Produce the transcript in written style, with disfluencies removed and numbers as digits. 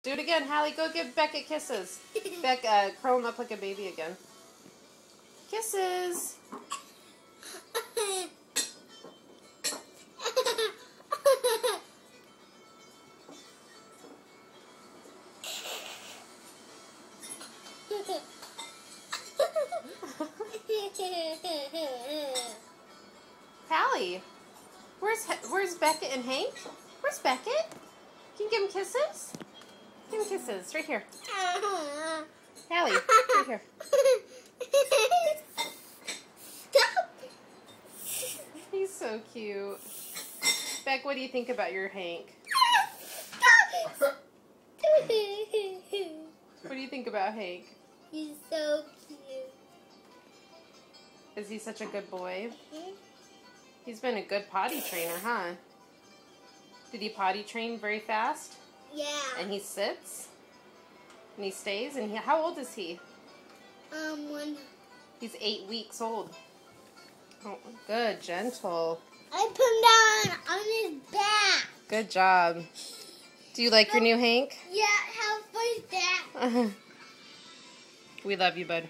Do it again, Hallie. Go give Beckett kisses. Beck, curl him up like a baby again. Kisses. Hallie, where's Beckett and Hank? Where's Beckett? Can you give him kisses? Give him kisses. Right here. Hallie, right here. He's so cute. Beck, what do you think about your Hank? What do you think about Hank? He's so cute. Is he such a good boy? He's been a good potty trainer, huh? Did he potty train very fast? Yeah. And he sits? And he stays? And how old is he? 1. He's 8 weeks old. Oh, good, gentle. I put him down on his back. Good job. Do you like your new Hank? Yeah, how fun is that? We love you, bud.